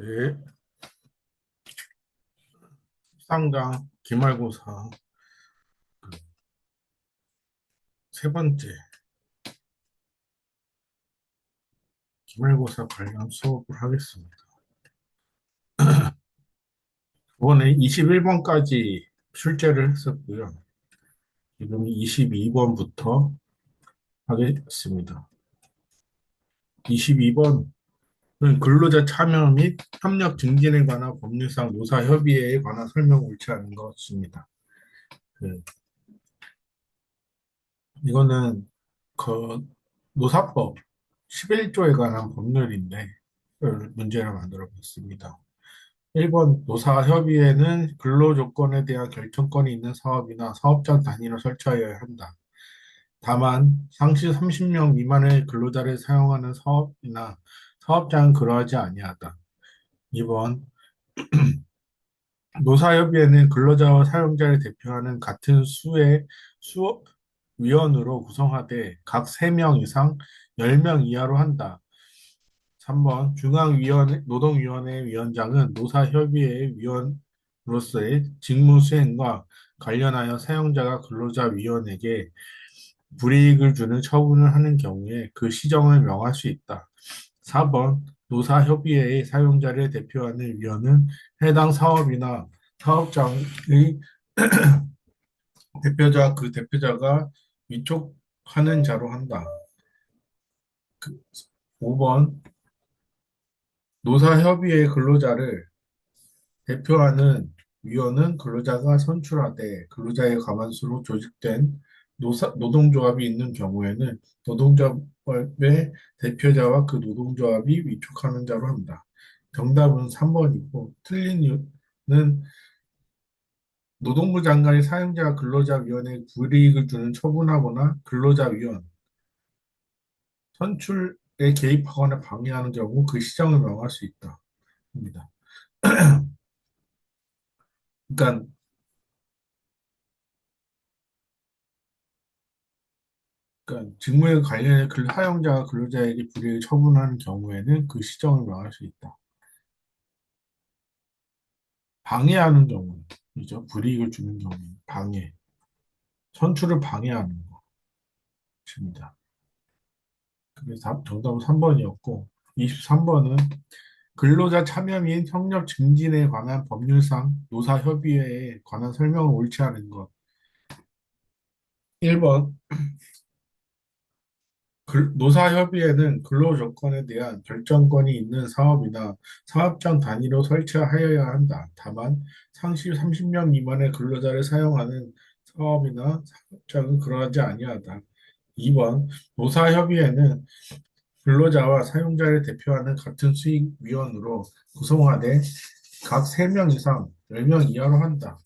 네, 상당 기말고사 세 번째 기말고사 관련 수업을 하겠습니다. 이번에 21번까지 출제를 했었고요. 지금 22번부터 하겠습니다. 22번은 근로자 참여 및 협력 증진에 관한 법률상 노사협의회에 관한 설명을 옳지 않은 것입니다. 그, 이거는 그 노사법 11조에 관한 법률인데 문제를 만들어 봤습니다. 1번 노사협의회는 근로조건에 대한 결정권이 있는 사업이나 사업장 단위로 설치하여야 한다. 다만 상시 30명 미만의 근로자를 사용하는 사업이나 사업장은 그러하지 아니하다. 2번 노사협의회는 근로자와 사용자를 대표하는 같은 수의 수위원으로 구성하되 각 3명 이상 10명 이하로 한다. 3번 노동위원회 위원장은 노사협의회 위원으로서의 직무 수행과 관련하여 사용자가 근로자위원에게 불이익을 주는 처분을 하는 경우에 그 시정을 명할 수 있다. 4번 노사협의회의 사용자를 대표하는 위원은 해당 사업이나 사업장의 그 대표자가 위촉하는 자로 한다. 5번 노사협의회 근로자를 대표하는 위원은 근로자가 선출하되 근로자의 과반수로 조직된 노동조합이 있는 경우에는 노동조합의 대표자와 그 노동조합이 위촉하는 자로 한다. 정답은 3번이고 틀린 이유는 노동부 장관이 사용자 근로자위원회에 불이익을 주는 처분하거나 근로자위원 선출에 개입하거나 방해하는 경우 그 시정을 명할 수 있다. 입니다. 그러니까 직무에 관련해 사용자가 근로자에게 불이익을 처분하는 경우에는 그 시정을 명할 수 있다. 방해하는 경우이죠. 불이익을 주는 경우, 방해, 선출을 방해하는 것입니다. 그래서 정답은 3번이었고, 23번은 근로자 참여 및 협력 증진에 관한 법률상 노사협의회에 관한 설명을 옳지 않은 것. 1번 노사협의회는 근로조건에 대한 결정권이 있는 사업이나 사업장 단위로 설치하여야 한다. 다만 상시 30명 미만의 근로자를 사용하는 사업이나 사업장은 그러하지 아니하다. 2번 노사협의회는 근로자와 사용자를 대표하는 같은 수익위원으로 구성하되 각 3명 이상 10명 이하로 한다.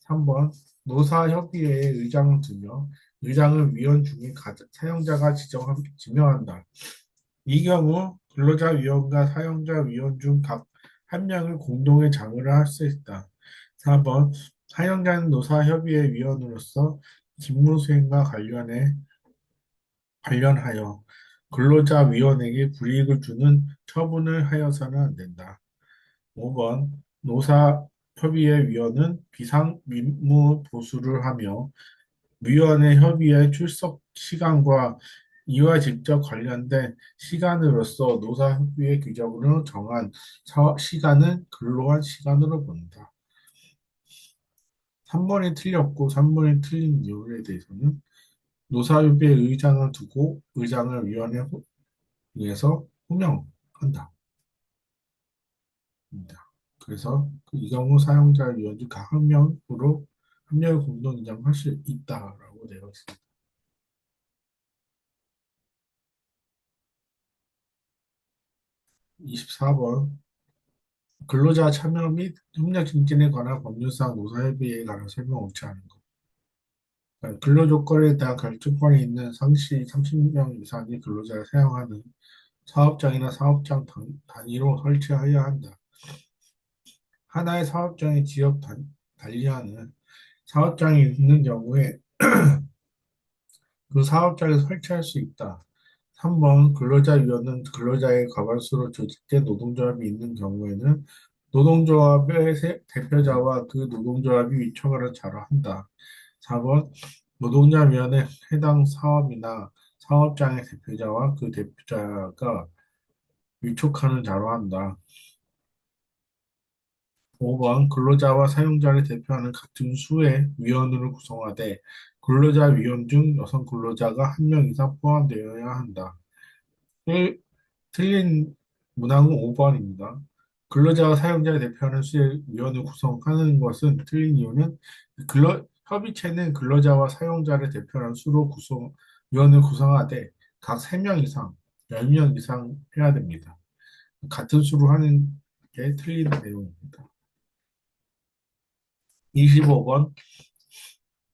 3번 노사협의회의 의장을 두며 의장을 위원 중에 사용자가 지명한다. 이 경우 근로자위원과 사용자위원 중 각 한 명을 공동의 장을 할 수 있다. 4번 사용자는 노사협의회 위원으로서 직무 수행과 관련하여 근로자위원에게 불이익을 주는 처분을 하여서는 안 된다. 5번 노사협의회 위원은 비상임무 보수를 하며 위원회 협의회 출석 시간과 이와 직접 관련된 시간으로서 노사협의회 규정으로 정한 시간은 근로한 시간으로 본다. 3번이 틀렸고 3번이 틀린 이유에 대해서는 노사협의회 의장을 두고 의장을 위원회에서 호명한다. 입니다. 그래서 이 경우 사용자 위원중 각 한 명으로 한 명의 공동 인정할 수 있다라고 되어 있습니다. 24번 근로자 참여 및 협력 증진에 관한 법률상 노사협의회에 관한 설명 옳지 않은 것. 그러니까 근로조건에 대한 결정권이 있는 상시 30명 이상의 근로자를 사용하는 사업장이나 사업장 단위로 설치하여야 한다. 하나의 사업장의 달리하는 사업장이 있는 경우에 그 사업장에 설치할 수 있다. 3번 근로자위원회는 근로자의 과반수로 조직된 노동조합이 있는 경우에는 노동조합의 대표자와 그 노동조합이 위촉하는 자로 한다. 4번 노동자위원회 해당 사업이나 사업장의 대표자와 그 대표자가 위촉하는 자로 한다. 5번 근로자와 사용자를 대표하는 같은 수의 위원으로 구성하되 근로자 위원 중 여성 근로자가 한 명 이상 포함되어야 한다. 틀린 문항은 5번입니다. 근로자와 사용자를 대표하는 수의 위원을 구성하는 것은 틀린 이유는 협의체는 근로자와 사용자를 대표하는 수로 위원을 구성하되 각 3명 이상, 10명 이상 해야 됩니다. 같은 수로 하는 게 틀린 내용입니다. 25번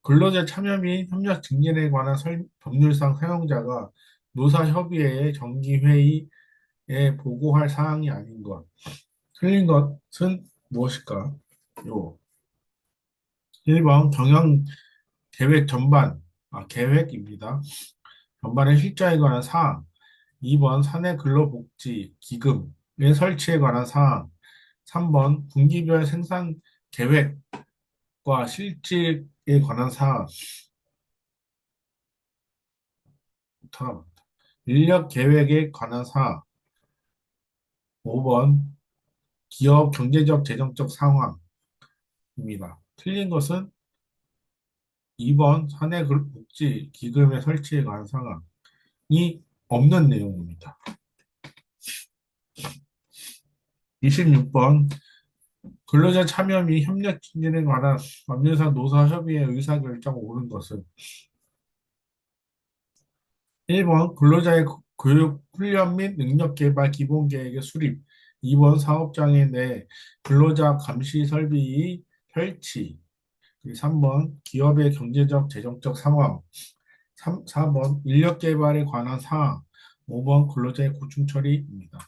근로자 참여 및 협력 증진에 관한 법률상 사용자가 노사협의회의 정기회의에 보고할 사항이 아닌 것. 틀린 것은 무엇일까? 요. 1번 경영 계획 전반, 계획입니다. 전반의 실자에 관한 사항. 2번 사내 근로복지 기금의 설치에 관한 사항. 3번 분기별 생산 계획과 실질에 관한 사항. 다음, 인력 계획에 관한 사항. 5번 기업 경제적 재정적 상황입니다. 틀린 것은 2번 사내복지 기금의 설치에 관한 사항이 없는 내용입니다. 26번 근로자 참여 및 협력 증진에 관한 법률상 노사협의회 의사결정 옳은 것은 1번 근로자의 교육, 훈련 및 능력 개발 기본 계획의 수립 2번 사업장의 내 근로자 감시 설비의 설치 3번 기업의 경제적 재정적 상황 4번 인력 개발에 관한 사항 5번 근로자의 고충 처리입니다.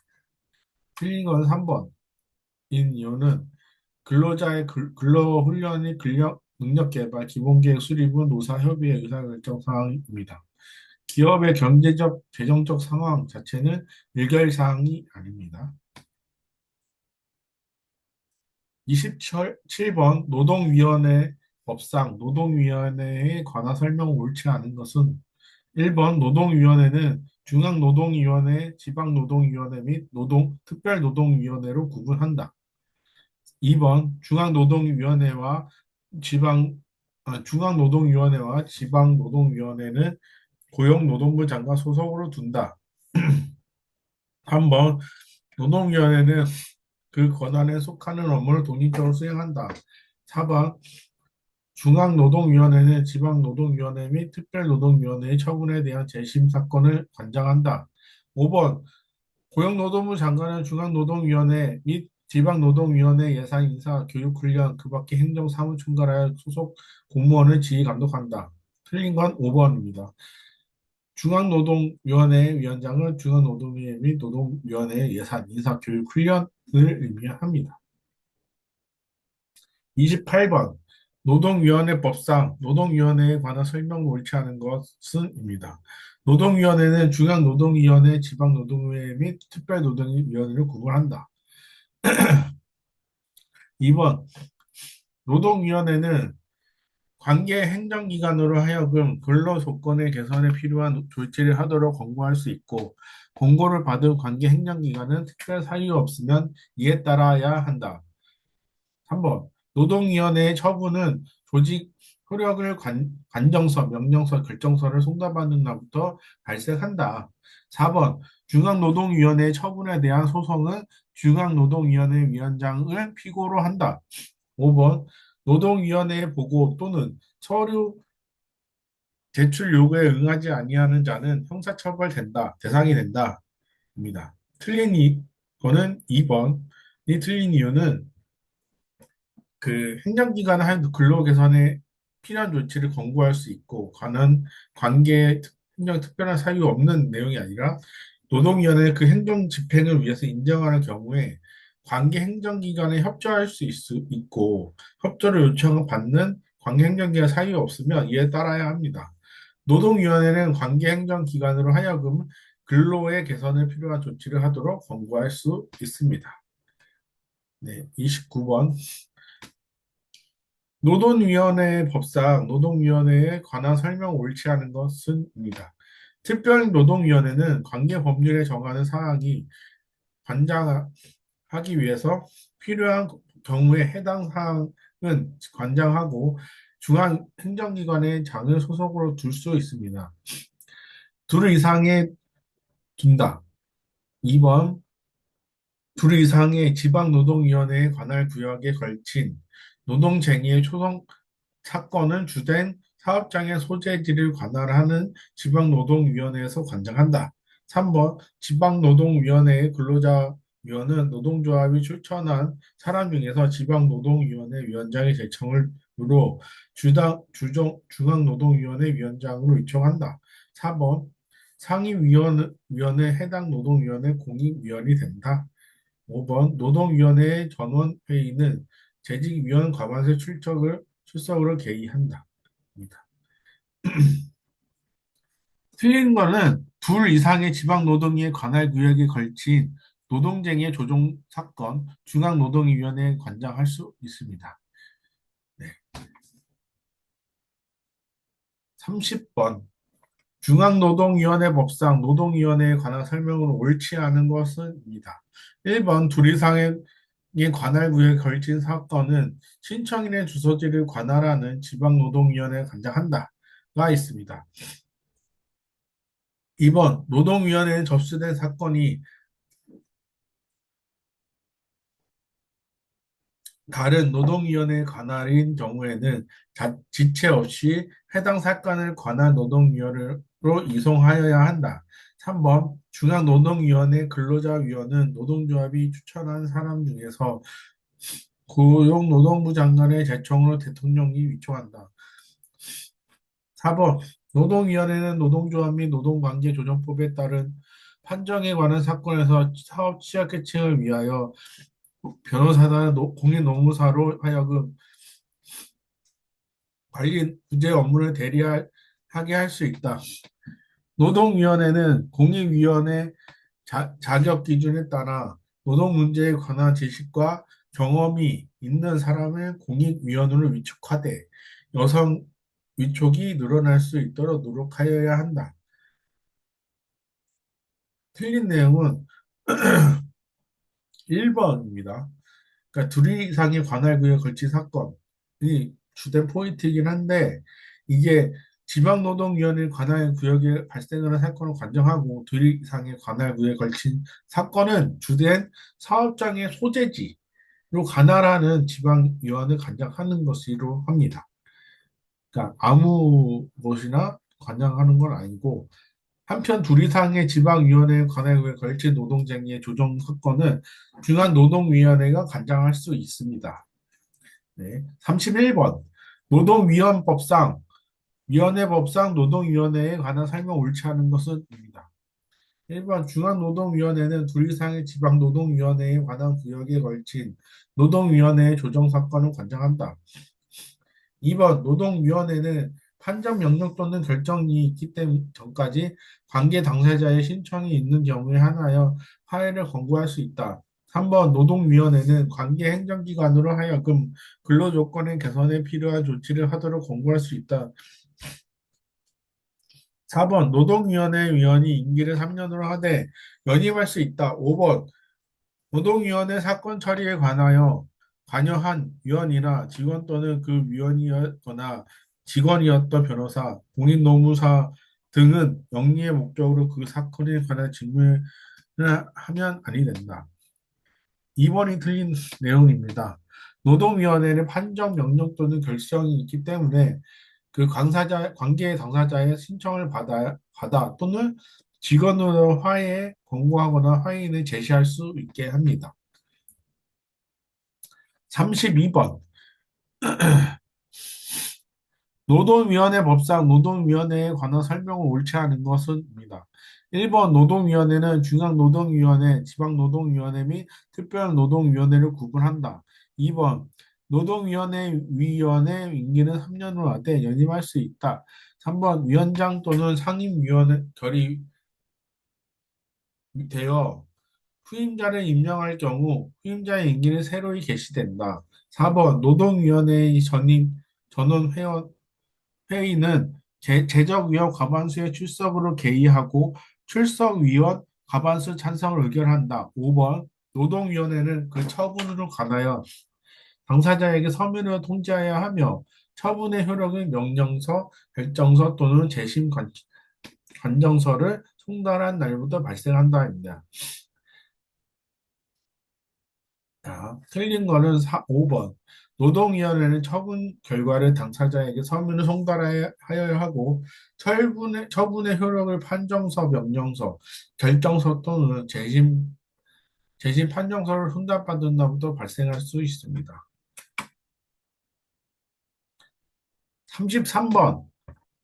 틀린 건 3번인 이유는 근로자의 근로훈련이 근력 능력 개발 기본계획 수립은 노사협의회 의사결정 사항입니다. 기업의 경제적 재정적 상황 자체는 일결 사항이 아닙니다. 27번 노동위원회 법상 노동위원회에 관한 설명 옳지 않은 것은 1번 노동위원회는 중앙노동위원회, 지방노동위원회 및 특별노동위원회로 구분한다. 2번 중앙노동위원회와 지방노동위원회는 고용노동부 장관 소속으로 둔다. 3번 노동위원회는 그 권한에 속하는 업무를 독립적으로 수행한다. 4번 중앙노동위원회는 지방노동위원회 및 특별노동위원회의 처분에 대한 재심 사건을 관장한다. 5번 고용노동부 장관은 중앙노동위원회 및 지방노동위원회 예산, 인사, 교육훈련, 그 밖의 행정사무 총괄하여 소속 공무원을 지휘 감독한다. 틀린 건 5번입니다. 중앙노동위원회 위원장은 중앙노동위원회 및 노동위원회의 예산, 인사, 교육훈련을 의미합니다. 28번 노동위원회법상 노동위원회에 관한 설명 옳지 않은 것은입니다. 노동위원회는 중앙노동위원회, 지방노동위원회 및 특별노동위원회를 구분한다. 2번 노동위원회는 관계 행정기관으로 하여금 근로조건의 개선에 필요한 조치를 하도록 권고할 수 있고 권고를 받은 관계 행정기관은 특별 사유 없으면 이에 따라야 한다. 3번 노동위원회의 처분은 조직 효력을 관정서, 명령서, 결정서를 송달받는 날부터 발생한다. 4번 중앙노동위원회의 처분에 대한 소송은 중앙노동위원회 위원장을 피고로 한다. 5번 노동위원회의 보고 또는 서류 제출 요구에 응하지 아니하는 자는 형사처벌된다. 대상이 된다. 입니다. 거는 2번이 틀린 이유는 그 행정기관은 한 근로 개선에 필요한 조치를 권고할 수 있고 관계 행정 특별한 사유 없는 내용이 아니라 노동위원회 그 행정 집행을 위해서 인정하는 경우에 관계 행정기관에 협조할 수 있고 협조를 요청을 받는 관계 행정기관 사유가 없으면 이에 따라야 합니다. 노동위원회는 관계 행정기관으로 하여금 근로의 개선에 필요한 조치를 하도록 권고할 수 있습니다. 네, 29번. 노동위원회 법상 노동위원회에 관한 설명 옳지 않은 것은입니다. 특별노동위원회는 관계 법률에 정하는 사항이 관장하기 위해서 필요한 경우에 해당 사항은 관장하고 중앙 행정기관의 장을 소속으로 둘 수 있습니다. 둘 이상의 둔다. 2번 둘 이상의 지방노동위원회에 관할 구역에 걸친 노동쟁의의 초성 사건은 주된 사업장의 소재지를 관할하는 지방노동위원회에서 관장한다. 3번 지방노동위원회의 근로자위원은 노동조합이 추천한 사람 중에서 지방노동위원회 위원장의 제청으로 중앙노동위원회 위원장으로 위촉한다. 4번 상임위원회 해당 노동위원회 공익위원이 된다. 5번 노동위원회의 전원회의는 재직위원 과반수 출석으로 개의한다. 틀린 거는 둘 이상의 지방노동위의 관할 구역에 걸친 노동쟁의 조정 사건 중앙노동위원회에 관장할 수 있습니다. 네. 30번 중앙노동위원회 법상 노동위원회에 관한 설명으로 옳지 않은 것은입니다. 1번 둘 이상의 관할 구역에 걸친 사건은 신청인의 주소지를 관할하는 지방노동위원회에 관장한다가 있습니다. 2번 노동위원회에 접수된 사건이 다른 노동위원회 관할인 경우에는 지체 없이 해당 사건을 관할 노동위원회로 이송하여야 한다. 3번 중앙노동위원회 근로자위원은 노동조합이 추천한 사람 중에서 고용노동부 장관의 제청으로 대통령이 위촉한다. 4번 노동위원회는 노동조합 및 노동관계조정법에 따른 판정에 관한 사건에서 사업 취약계층을 위하여 변호사나 공익노무사로 하여금 관리 부재 업무를 대리하게 할 수 있다. 노동위원회는 공익위원회 자격 기준에 따라 노동 문제에 관한 지식과 경험이 있는 사람을 공익위원으로 위촉하되 여성 위촉이 늘어날 수 있도록 노력하여야 한다. 틀린 내용은 1번입니다. 그러니까 둘 이상의 관할구에 걸친 사건이 주된 포인트이긴 한데 이게 지방노동위원회 관할 구역에 발생하는 사건을 관정하고 둘 이상의 관할구에 걸친 사건은 주된 사업장의 소재지로 관할하는 지방위원회 관장하는 것으로 합니다. 그러니까 아무 곳이나 관장하는 건 아니고 한편 둘 이상의 지방위원회 관할구에 걸친 노동쟁의의 조정 사건은 중앙노동위원회가 관장할 수 있습니다. 네. 31번 노동위원법상 위원회법상 노동위원회에 관한 설명 옳지 않은 것은입니다. 1번 중앙노동위원회는 둘 이상의 지방노동위원회에 관한 구역에 걸친 노동위원회의 조정 사건을 관장한다. 2번 노동위원회는 판정 명령 또는 결정이 있기 전까지 관계 당사자의 신청이 있는 경우에 한하여 화해를 권고할 수 있다. 3번 노동위원회는 관계 행정기관으로 하여금 근로조건의 개선에 필요한 조치를 하도록 권고할 수 있다. 4번 노동위원회 위원이 임기를 3년으로 하되 연임할 수 있다. 5번 노동위원회 사건 처리에 관하여 관여한 위원이나 직원 또는 그 위원이었거나 직원이었던 변호사, 공인노무사 등은 영리의 목적으로 그 사건에 관한 질문을 하면 아니 된다. 2번이 틀린 내용입니다. 노동위원회는 판정, 명령 또는 결정이 있기 때문에 그 관계 당사자의 신청을 받아 또는 직원으로 화해에 권고하거나 화해인을 제시할 수 있게 합니다. 32번 노동위원회 법상 노동위원회에 관한 설명을 옳지 않은 것은입니다. 1번 노동위원회는 중앙노동위원회, 지방노동위원회 및 특별노동위원회를 구분한다. 2번 노동위원회 위원회 임기는 3년으로 하되 연임할 수 있다. 3번 위원장 또는 상임위원회 되어 후임자를 임명할 경우 후임자의 임기는 새로이 개시된다. 4번 노동위원회의 전원 회의는 재적위원 과반수의 출석으로 개의하고 출석위원 과반수 찬성을 의결한다. 5번 노동위원회는 그 처분으로 관하여 당사자에게 서면으로 통지해야 하며 처분의 효력은 명령서, 결정서 또는 재심 관정서를 송달한 날부터 발생한다입니다. 자, 틀린 거는 5번. 노동위원회는 처분 결과를 당사자에게 서면을 송달하여야 하고 처분의 효력을 판정서, 명령서, 결정서 또는 재심 판정서를 송달받은 날부터 발생할 수 있습니다. 33번.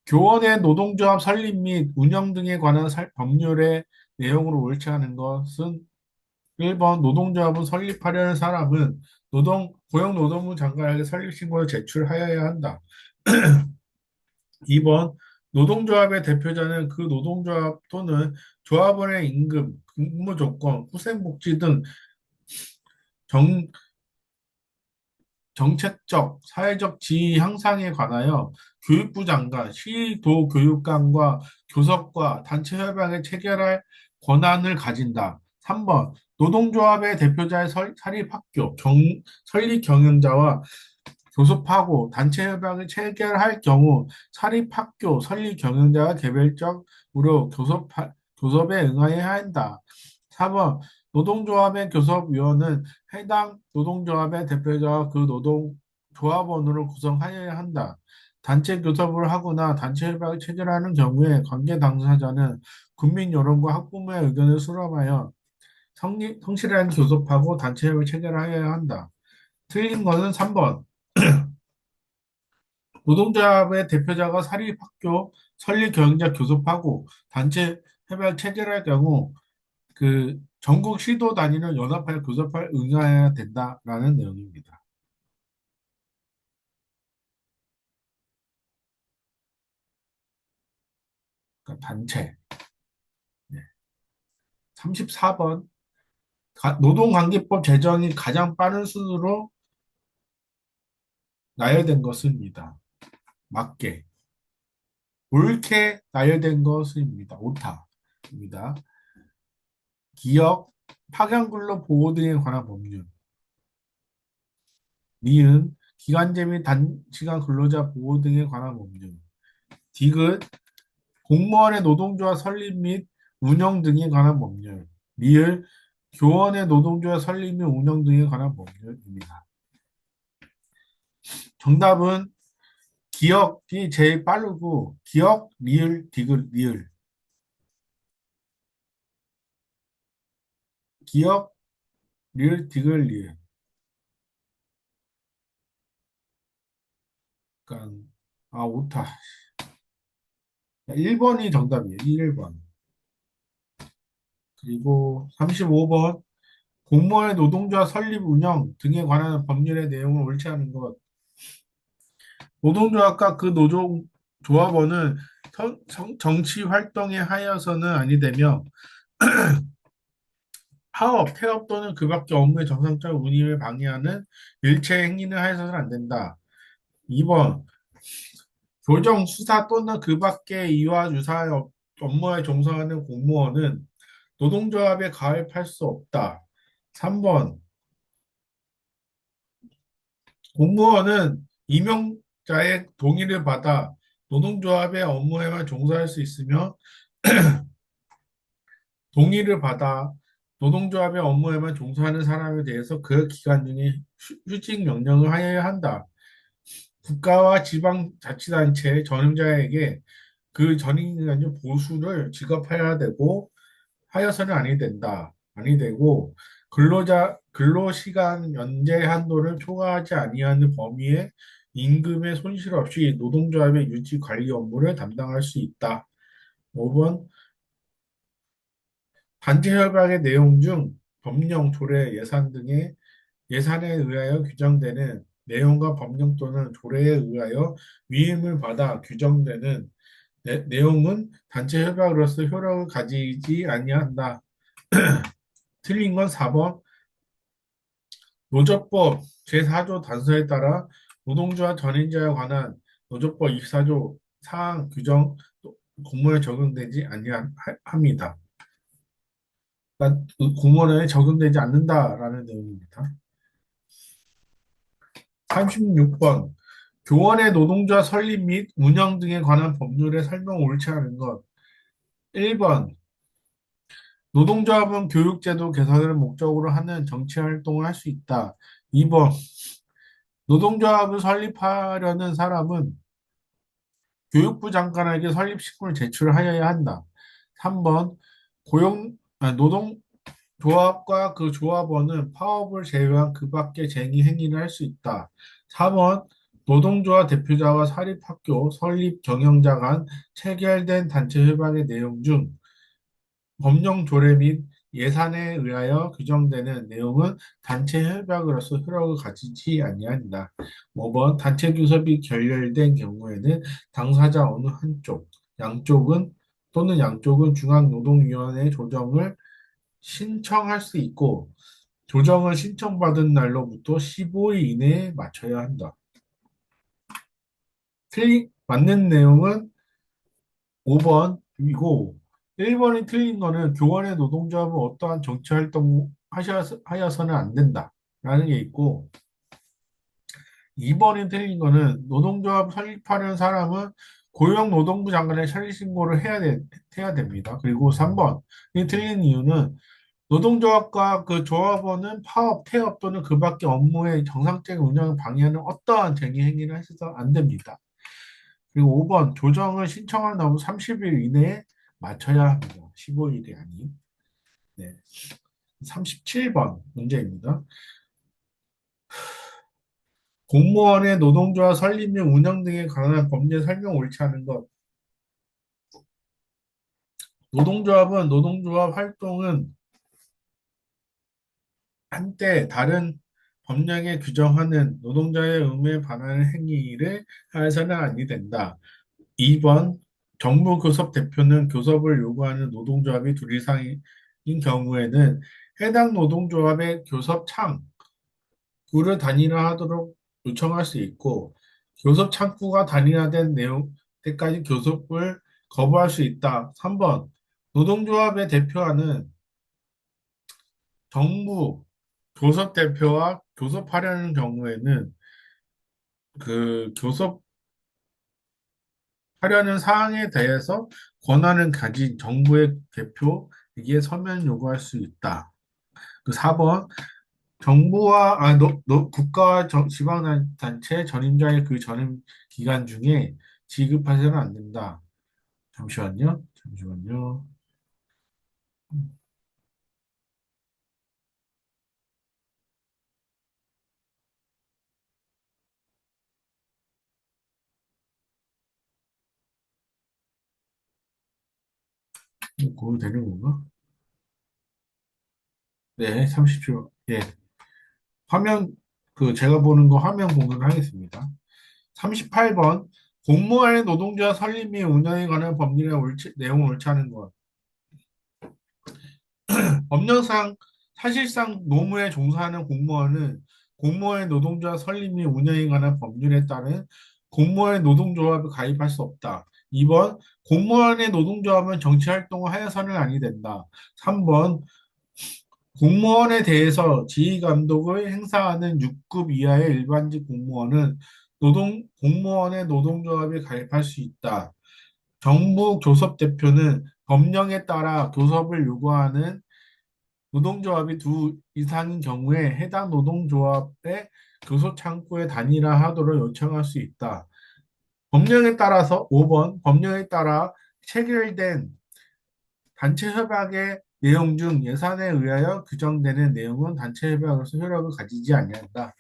교원의 노동조합 설립 및 운영 등에 관한 법률의 내용으로 옳지 않은 것은 1번 노동조합을 설립하려는 사람은 고용노동부 장관에게 설립신고를 제출하여야 한다. 2번 노동조합의 대표자는 그 노동조합 또는 조합원의 임금, 근무 조건, 후생복지 등 정, 정책적, 사회적 지위 향상에 관하여 교육부 장관, 시도교육감과 교섭과 단체 협약을 체결할 권한을 가진다. 3번 노동조합의 대표자의 사립학교, 설립 경영자와 교섭하고 단체 협약을 체결할 경우 사립학교 설립 경영자가 개별적으로 교섭에 응하여야 한다. 4번 노동조합의 교섭위원은 해당 노동조합의 대표자와 그 노동조합원으로 구성하여야 한다. 단체 교섭을 하거나 단체 협약을 체결하는 경우에 관계 당사자는 국민 여론과 학부모의 의견을 수렴하여 성실한 교섭하고 단체 협약을 체결하여야 한다. 틀린 것은 3번. 노동조합의 대표자가 사립학교 설립 경영자 교섭하고 단체 협약 체결할 경우 그 전국 시도 단위로 연합하여 교섭할 응해야 된다라는 내용입니다. 그러니까 단체. 네. 34번 노동관계법 제정이 가장 빠른 순으로 나열된 것입니다. 맞게. 옳게 나열된 것입니다. 오타입니다. 기업, 파견근로 보호 등에 관한 법률. 미은, 기간제 및 단시간 근로자 보호 등에 관한 법률. 디귿, 공무원의 노동조합 설립 및 운영 등에 관한 법률. 리을, 교원의 노동조합 설립 및 운영 등에 관한 법률입니다. 정답은 기억이 제일 빠르고 기억, 리을, 디귿, 리을. 기억, 리을, 디귿, 리을. 그러니까 오타. 1번이 정답이에요. 1번. 그리고 35번 공무원의 노동조합 설립 운영 등에 관한 법률의 내용을 옳지 않은 것. 노동조합과 그 조합원은 정치 활동에 하여서는 아니되며 파업, 태업 또는 그 밖의 업무의 정상적 운임을 방해하는 일체 행위는 하여서는 안 된다. 2번 교정, 수사 또는 그 밖의 이와 유사한 업무에 종사하는 공무원은 노동조합에 가입할 수 없다. 3번 공무원은 임용자의 동의를 받아 노동조합의 업무에만 종사할 수 있으며 동의를 받아 노동조합의 업무에만 종사하는 사람에 대해서 그 기간 중에 휴직 명령을 하여야 한다. 국가와 지방자치단체 전임자에게 그 전임기간 중 보수를 지급해야 되고 하여서는 아니 된다. 아니 되고 근로시간 연재 한도를 초과하지 아니하는 범위의 임금의 손실 없이 노동조합의 유지 관리 업무를 담당할 수 있다. 5번 단체 협약의 내용 중 법령, 조례, 예산 등의 예산에 의하여 규정되는 내용과 법령 또는 조례에 의하여 위임을 받아 규정되는 내용은 단체 협약으로서 효력을 가지지 아니한다. 틀린 건 4번. 노조법 제4조 단서에 따라 노동조합 전임자에 관한 노조법 24조 사항 규정 공무원에 적용되지 아니합니다. 그러니까 그 공무원에 적용되지 않는다라는 내용입니다. 36번 교원의 노동조합 설립 및 운영 등에 관한 법률의 설명 옳지 않은 것. 1번 노동조합은 교육제도 개선을 목적으로 하는 정치 활동을 할 수 있다. 2번 노동조합을 설립하려는 사람은 교육부 장관에게 설립 신고를 제출하여야 한다. 3번 노동조합과 그 조합원은 파업을 제외한 그 밖의 쟁의 행위를 할 수 있다. 4번 노동조합 대표자와 사립학교 설립 경영자 간 체결된 단체 협약의 내용 중 법령 조례 및 예산에 의하여 규정되는 내용은 단체 협약으로서 효력을 가지지 아니한다. 5번 단체 교섭이 결렬된 경우에는 당사자 어느 한쪽, 양쪽은 또는 양쪽은 중앙노동위원회 조정을 신청할 수 있고 조정을 신청받은 날로부터 15일 이내에 마쳐야 한다. 맞는 내용은 5번이고 1번이 틀린 거는 교원의 노동조합은 어떠한 정치활동 하여서는 안 된다 라는 게 있고 2번이 틀린 거는 노동조합 설립하는 사람은 고용노동부 장관에 설립신고를 해야 됩니다. 그리고 3번이 틀린 이유는 노동조합과 그 조합원은 파업, 태업 또는 그 밖의 업무의 정상적인 운영을 방해하는 어떠한 쟁의 행위를 해서는 안 됩니다. 그리고 5번 조정을 신청한 다음 30일 이내에 맞춰야 합니다. 15일이 아닌. 네. 37번 문제입니다. 공무원의 노동조합 설립 및 운영 등에 관한 법률 설명 옳지 않은 것. 노동조합 활동은 한때 다른 법령에 규정하는 노동자의 의무에 반하는 행위를 하여서는 아니 된다. 2번 정부 교섭 대표는 교섭을 요구하는 노동조합이 둘 이상인 경우에는 해당 노동조합의 교섭 창구를 단일화하도록 요청할 수 있고 교섭 창구가 단일화된 내용 때까지 교섭을 거부할 수 있다. 3번 노동조합의 대표하는 정부 교섭 대표와 교섭하려는 경우에는 그 교섭하려는 사항에 대해서 권한을 가진 정부의 대표에게 서면 요구할 수 있다. 그 4번 국가와 지방단체 전임자의 그 전임 기간 중에 지급하셔는 안 된다. 잠시만요. 그거 되는 건가? 네, 30초. 예. 화면, 제가 보는 거 화면 공유를 하겠습니다. 38번. 공무원의 노동조합 설립 및 운영에 관한 법률의 내용을 옳지 않은 것. 법령상 사실상 노무에 종사하는 공무원은 공무원의 노동조합 설립 및 운영에 관한 법률에 따른 공무원의 노동조합에 가입할 수 없다. 2번 공무원의 노동조합은 정치활동을 하여서는 아니 된다. 3번 공무원에 대해서 지휘감독을 행사하는 6급 이하의 일반직 공무원은 공무원의 노동조합에 가입할 수 있다. 정부 교섭 대표는 법령에 따라 교섭을 요구하는 노동조합이 두 이상인 경우에 해당 노동조합의 교섭 창구에 단일화하도록 요청할 수 있다. 법령에 따라서 5번 법령에 따라 체결된 단체 협약의 내용 중 예산에 의하여 규정되는 내용은 단체 협약으로서 효력을 가지지 아니한다.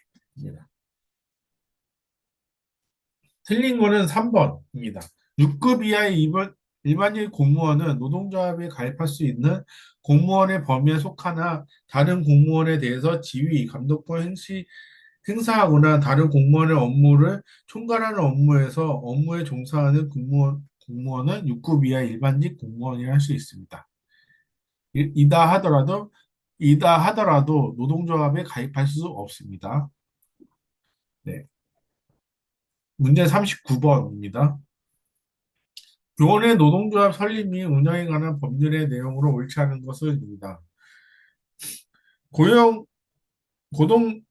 틀린 거는 3번입니다. 6급 이하의 일반인 공무원은 노동조합에 가입할 수 있는 공무원의 범위에 속하나 다른 공무원에 대해서 지위, 감독권 행사하거나 다른 공무원의 업무를 총괄하는 업무에서 업무에 종사하는 공무원은 6급 이하 일반직 공무원이라 할 수 있습니다. 이다 하더라도 이다 하더라도 노동조합에 가입할 수 없습니다. 네. 문제 39번입니다. 교원의 노동조합 설립 및 운영에 관한 법률의 내용으로 옳지 않은 것을입니다. 고용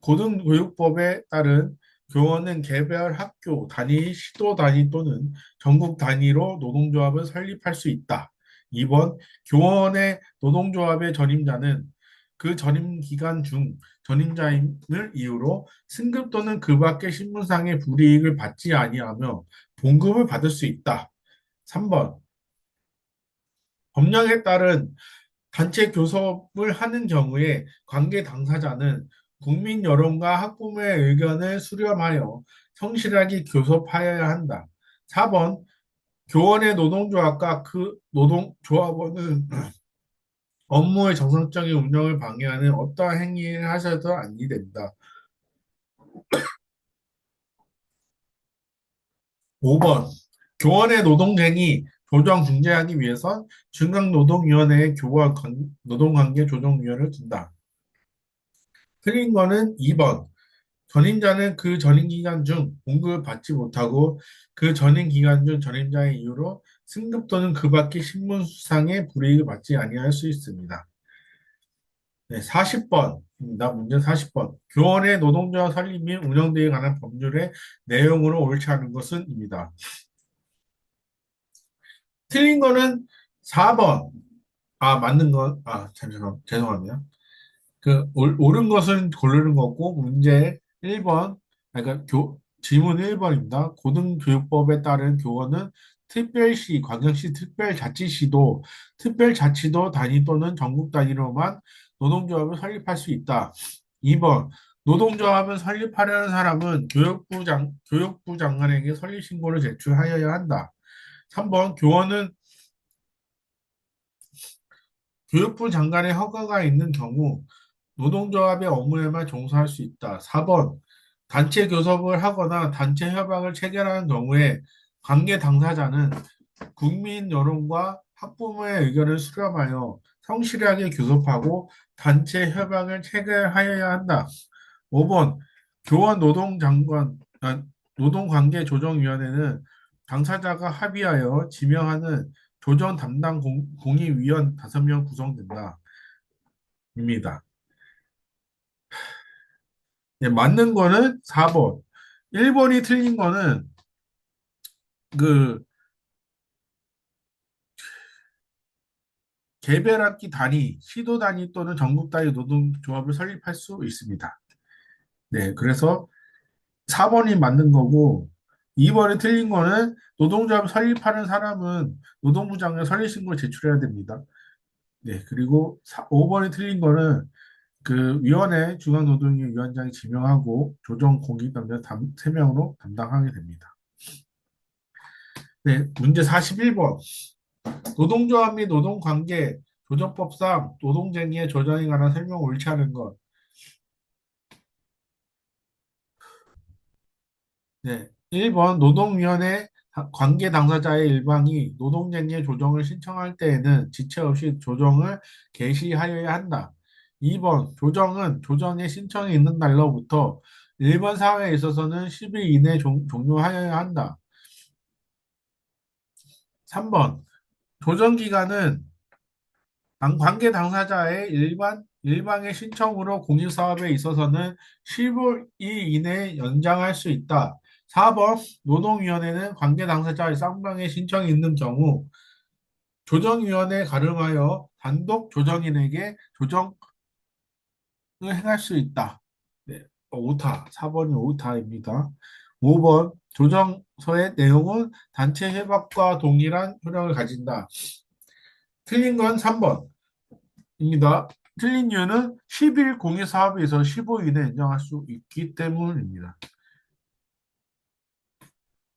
고등교육법에 따른 교원은 개별 학교 단위, 시도 단위 또는 전국 단위로 노동조합을 설립할 수 있다. 2번, 교원의 노동조합의 전임자는 그 전임 기간 중 전임자임을 이유로 승급 또는 그 밖의 신분상의 불이익을 받지 아니하며 봉급을 받을 수 있다. 3번, 법령에 따른 단체 교섭을 하는 경우에 관계 당사자는 국민 여론과 학부모의 의견을 수렴하여 성실하게 교섭하여야 한다. 4번, 교원의 노동조합과 그 노동조합원은 업무의 정상적인 운영을 방해하는 어떠한 행위를 하셔도 아니 된다. 5번, 교원의 노동쟁이 조정 중재하기 위해선 중앙노동위원회에 노동관계 조정위원회를 둔다. 틀린 거는 2번. 전임자는 그 전임 기간 중 봉급을 받지 못하고 그 전임 기간 중 전임자의 이유로 승급 또는 그 밖의 신분 수상의 불이익을 받지 아니할 수 있습니다. 네, 40번입니다. 문제 40번. 교원의 노동조합 설립 및 운영 등에 관한 법률의 내용으로 옳지 않은 것은입니다. 틀린 거는 4번. 맞는 건, 잠시만, 죄송합니다. 옳은 것은 고르는 거고, 문제 1번, 질문 1번입니다. 고등교육법에 따른 교원은 특별시, 광역시 특별자치시도, 특별자치도 단위 또는 전국 단위로만 노동조합을 설립할 수 있다. 2번, 노동조합을 설립하려는 사람은 교육부 장관에게 설립 신고를 제출하여야 한다. 3번, 교원은 교육부 장관의 허가가 있는 경우 노동조합의 업무에만 종사할 수 있다. 4번, 단체 교섭을 하거나 단체 협약을 체결하는 경우에 관계 당사자는 국민 여론과 학부모의 의견을 수렴하여 성실하게 교섭하고 단체 협약을 체결하여야 한다. 5번, 교원 노동관계조정위원회는 당사자가 합의하여 지명하는 조정 담당 공의위원 5명 구성된다. 입니다. 네, 맞는 거는 4번. 1번이 틀린 거는 그 개별학기 단위, 시도 단위 또는 전국 단위 노동조합을 설립할 수 있습니다. 네, 그래서 4번이 맞는 거고 2번이 틀린 거는 노동조합 설립하는 사람은 노동부 장관에 설립신고를 제출해야 됩니다. 네, 그리고 5번이 틀린 거는 그 위원회 중앙노동위 위원장이 지명하고 조정 공익당자 3명으로 담당하게 됩니다. 네, 문제 41번. 노동조합 및 노동관계 조정법상 노동쟁의의 조정에 관한 설명 옳지 않은 것. 네. 1번 노동위원회 관계 당사자의 일방이 노동쟁의의 조정을 신청할 때에는 지체 없이 조정을 개시하여야 한다. 2번 조정은 조정의 신청이 있는 날로부터 일본 사회에 있어서는 10일 이내에 종료하여야 한다. 3번 조정 기간은 관계 당사자의 일방의 신청으로 공익사업에 있어서는 15일 이내에 연장할 수 있다. 4번 노동위원회는 관계 당사자의 쌍방의 신청이 있는 경우 조정위원회에 가름하여 단독 조정인에게 조정을 행할 수 있다. 네, 오타. 4번이 오타입니다. 5번 조정서의 내용은 단체 협약과 동일한 효력을 가진다. 틀린 건 3번. 입니다. 틀린 이유는 10일 공유 사업에서 15일에 인정할 수 있기 때문입니다.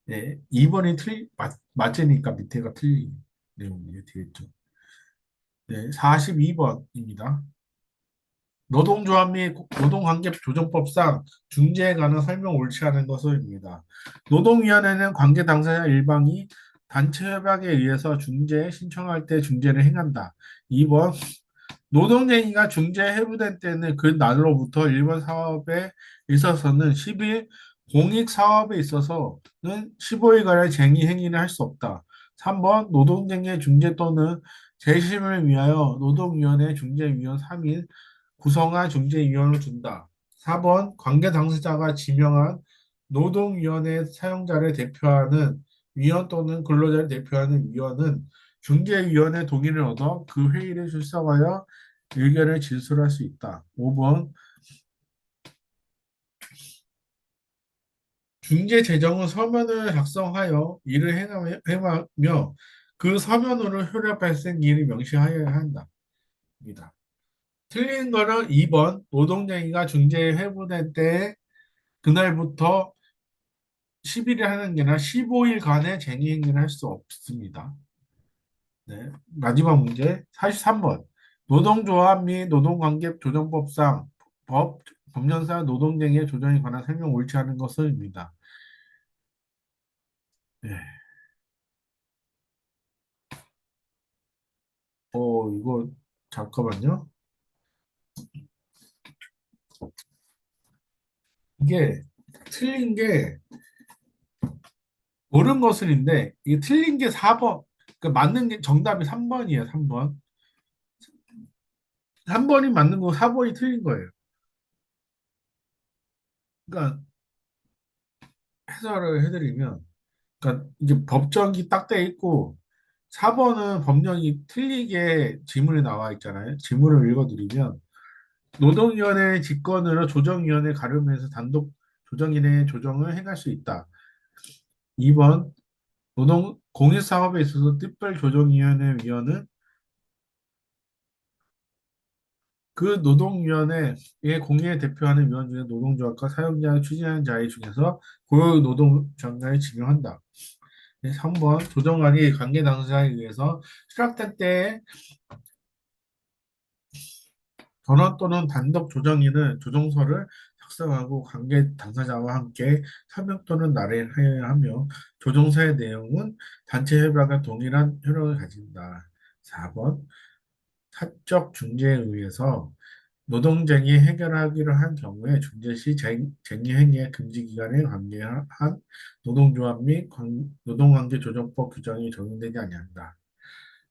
네, 2번이 맞으니까 밑에가 틀린 내용이 되겠죠. 네, 42번입니다. 노동조합 및 노동관계조정법상 중재에 관한 설명 옳지 않은 것을입니다. 노동위원회는 관계 당사자 일방이 단체 협약에 의해서 중재에 신청할 때 중재를 행한다. 2번 노동쟁이가 중재 해부된 때는 그 날로부터 일본 사업에 있어서는 10일, 공익 사업에 있어서는 15일간의 쟁의 행위를 할 수 없다. 3번 노동쟁의 중재 또는 재심을 위하여 노동위원회 중재위원 3인 구성한 중재위원을 둔다. 4번 관계 당사자가 지명한 노동위원회 사용자를 대표하는 위원 또는 근로자를 대표하는 위원은 중재위원회 동의를 얻어 그 회의를 출석하여 의견을 진술할 수 있다. 5번 중재 재정은 서면을 작성하여 이를 행하며 그 서면으로 효력 발생 일을 명시하여야 한다. 입니다. 틀린 거는 2번 노동쟁이가 중재에 회부된 때 그날부터 10일에 하는 게 아니라 15일간의 쟁의 행위를 할 수 없습니다. 네. 마지막 문제 43번 노동조합 및 노동관계 조정법상 법령상 노동쟁의 조정에 관한 설명 옳지 않은 것을입니다. 네. 이거 잠깐만요. 이게 틀린 게 옳은 것을인데 이게 틀린 게 4번. 그 맞는 게 정답이 3번이에요. 3번. 3번이 맞는 거 4번이 틀린 거예요. 그러니까 해설을 해드리면 그러니까 이제 법정이 딱 돼 있고 4번은 법령이 틀리게 지문에 나와 있잖아요. 지문을 읽어드리면 노동위원회 직권으로 조정위원회 가름해서 단독 조정인의 조정을 행할 수 있다. 2번 노동 공익사업에 있어서 특별조정위원회 위원은 그 노동위원회의 공의에 대표하는 위원 중에 노동조합과 사용자가 추진하는 자의 중에서 고유 노동장관을 지명한다. 3번 조정관이 관계 당사자에 의해서 수락된 때에 전원 또는 단독 조정인은 조정서를 작성하고 관계 당사자와 함께 서명 또는 날인하여야 하며 조정서의 내용은 단체 협약과 동일한 효력을 가진다. 4번 사적 중재에 의해서 노동쟁이 해결하기로 한 경우에 중재 시 쟁의 행위의 금지 기간에 관계한 노동조합 및 노동관계조정법 규정이 적용되지 아니한다.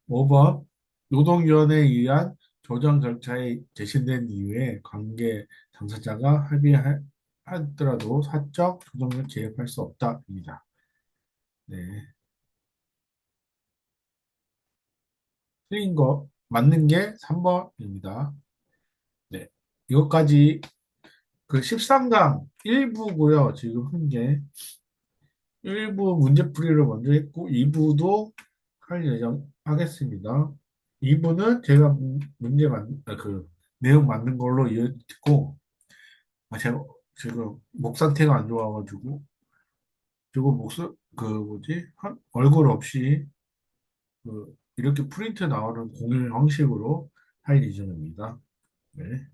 5번 노동위원회에 의한 조정 절차에 제시된 이유에 관계 당사자가 합의하더라도 사적 조정을 개입할 수 없다입니다. 네, 틀린 거 맞는 게 3번입니다. 네, 이것까지 그 13강 1부고요. 지금 한 게 1부 문제풀이를 먼저 했고 2부도 할 예정 하겠습니다. 2부는 제가 그 내용 맞는 걸로 이어듣고 제가 지금 목 상태가 안 좋아가지고 지금 그 뭐지 얼굴 없이 그 이렇게 프린트 나오는 공유 형식으로 할 예정입니다. 네.